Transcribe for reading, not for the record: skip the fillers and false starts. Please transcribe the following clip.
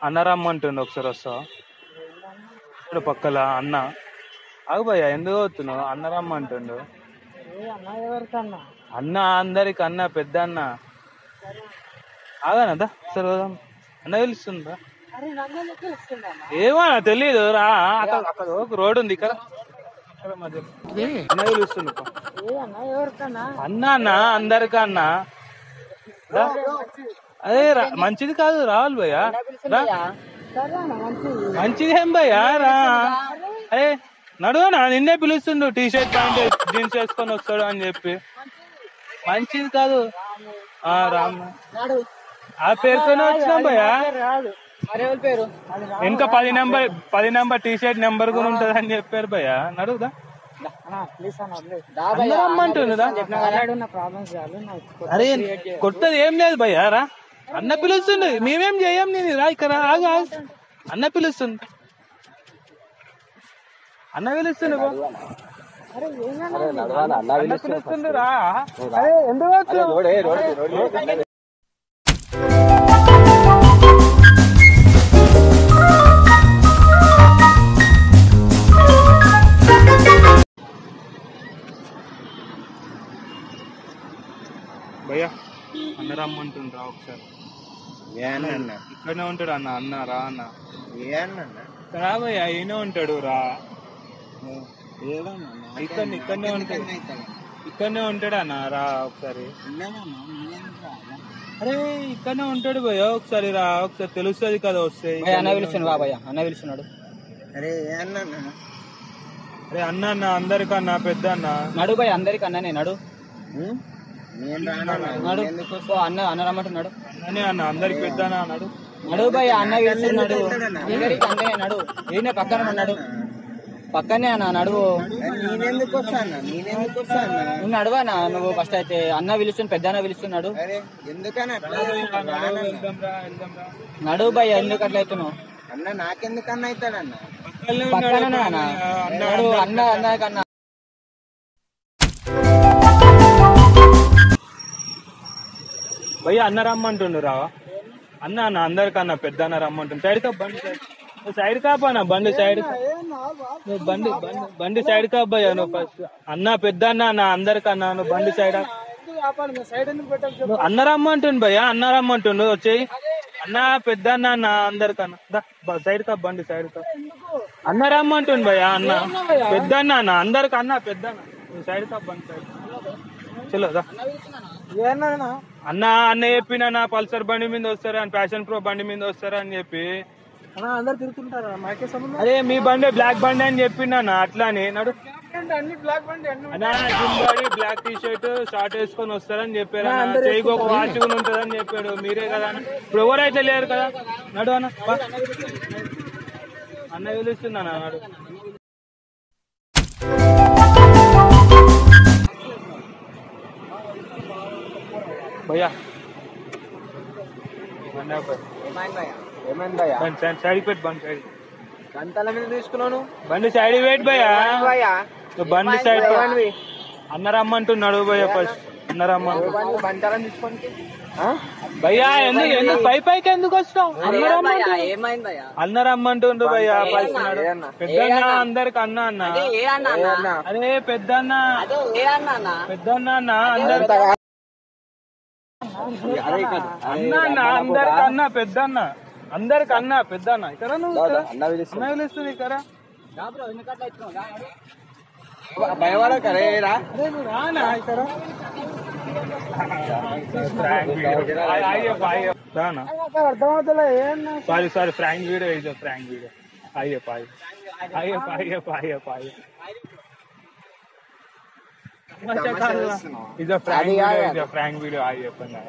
అన్న రమ్మంటుండు ఒకసారి వస్తావా? ఇక్కడ పక్కల అన్న. ఆగు భయ్యా, ఎందుకు అవుతున్నావు? అన్న రమ్మంటుండు. అన్న అందరికి అన్న, పెద్ద అన్న. ఆగానదా సరే పోదాం. అన్న పిలుస్తుందా? ఏమో తెలీదు, రా. అక్కడ ఒక రోడ్ ఉంది ఇక్కడ మధ్య. అన్న పిలుస్తుండు. అన్న అన్న అందరికి అన్న. అదే మంచిది కాదు, రావాలి భయ్యా. మంచిది ఏం భయ్యా, రా. అదే నడువనా, నిన్నే పిలుస్తుండు. టీ షర్ట్ ప్యాంట్ జీన్స్ వేసుకొని వస్తాడు అని చెప్పి. మంచిది కాదు. రామ్ ఆ పేరుతోనే వచ్చినాం భయ్యా. ఇంకా 10 నెంబర్ టీ షర్ట్ నెంబర్ కూడా ఉంటది అని చెప్పారు భయ్యా. నడువుదా అరే కొట్టది ఏం లేదు భయ్యా, రా. అన్న పిలుస్తుంది, మేమేం చేయం. నేను రా ఇక్కడ, ఆగా. అన్న పిలుస్తుంది, అన్న పిలుస్తుంది, అన్న పిలుస్తుంది, రా. అరే ఎందుకు భయ్యా? అన్న రమ్మంటుండ్రా ఒకసారి. ఇక్కడనే ఉంటాడు అన్న. అన్న రా అన్న. రా భయ్యా, ఈయనే ఉంటాడు, రా. ఇక్కడనే ఉంటాడు అన్న, రా ఒకసారి. అరే ఇక్కడనే ఉంటాడు భయ్యా, ఒకసారి రా. ఒకసారి తెలుస్తుంది కదా వస్తే. అన్న పిలుస్తున్నాడు బాబయ్య, అన్న పిలుస్తున్నాడు. అరే అన్న అన్న అందరికన్నా పెద్ద అన్న. నడు భయ్య, అందరికి అన్ననే. నడు అన్న అన్న రమ్మంటున్నాడు. అన్ననే అన్న, అందరికి పెద్ద అన్నాడు. నడు భయ్య, అన్న పిలుస్తున్నాడు. అందరికి అన్ననే. నడు, ఈయన పక్కన ఉన్నాడు. పక్కనే అన్న, నడువు. నువ్వు నడువానా? నువ్వు ఫస్ట్ అయితే అన్న పిలుస్తుంది, పెద్ద అన్న పిలుస్తున్నాడు. నడు భయ్య, ఎందుకు అట్లా అవుతున్నావు? అన్న నాకెందుకన్నా అవుతాడన్న, పక్కనే అన్న. నడు అన్న, అన్నకన్నా. భయ్యా అన్న రమ్మంటుండు, రావా. అన్న అన్న అందరికన్నా పెద్ద అన్న రమ్మంటుండు. సైడ్ కా బండి, సైడ్ కాపా బండి సైడ్. బండి సైడ్ కాబ్బయ్యా నువ్వు ఫస్ట్. అన్న పెద్ద అన్న అందరికన్నా, నువ్వు బండి సైడ్. అన్న రమ్మంటుండు భయ్యా, అన్న రమ్మంటుండు. వచ్చేయి అన్న, పెద్ద అన్న అందరికన్నా. సైడ్ కా బండి సైడ్ కా. అన్న రమ్మంటుండు భయ్యా, అన్న పెద్ద అన్న అందరికన్నా పెద్ద అన్న. నువ్వు సైడ్ కా బండి సైడ్. చలో అన్న. అన్న చెప్పిన పల్సర్ బండి మీద వస్తారా, ప్యాషన్ ప్రో బండి మీద వస్తారా అని చెప్పి. అందరు తిరుగుతుంటారా? అదే మీ బండి బ్లాక్ బండి అని చెప్పిన అట్లా అని. నడు బ్లాక్ టీ షర్ట్ షార్ట్ వేసుకొని వస్తారని చెప్పారు. చేయకు ఒక వాచ్ కూడా ఉంటదని చెప్పాడు. మీరే కదా ఇప్పుడు, ఎవరైతే లేరు కదా. నడు అన్న, అన్న పిలుస్తున్నా. నడు భయ్యా. సైడ్ పెట్టి బండి సైడ్. గంటల మీద తీసుకున్నాను. బండి సైడ్ పెట్టి భయ్యా, బండి సైడ్. అన్న రమ్మంటున్నాడు భయ్యా, ఫస్ట్ అన్న రమ్మంటున్నాడు. భయ్యా ఎందుకు పైకి ఎందుకు వస్తావు? అన్న రమ్మంటుండు భయ్యా, పలుస్తున్నాడు. పెద్దన్న అందరికి అన్న అన్న. అదే పెద్దన్న అందరికి అన్న అందరికన్నా పెద్దన్న. అందరికన్నా పెద్దన్న. ఇక్కడ నువ్వు అన్న పిలుస్తుంది ఇక్కడ. రానా ఇక్కడ రానా. సారీ ఫ్రాంక్ వీడియో ఇది, ఫ్రాంక్ వీడియో. ఇది ఫ్రాంక్ వీడియో. చెప్పండి.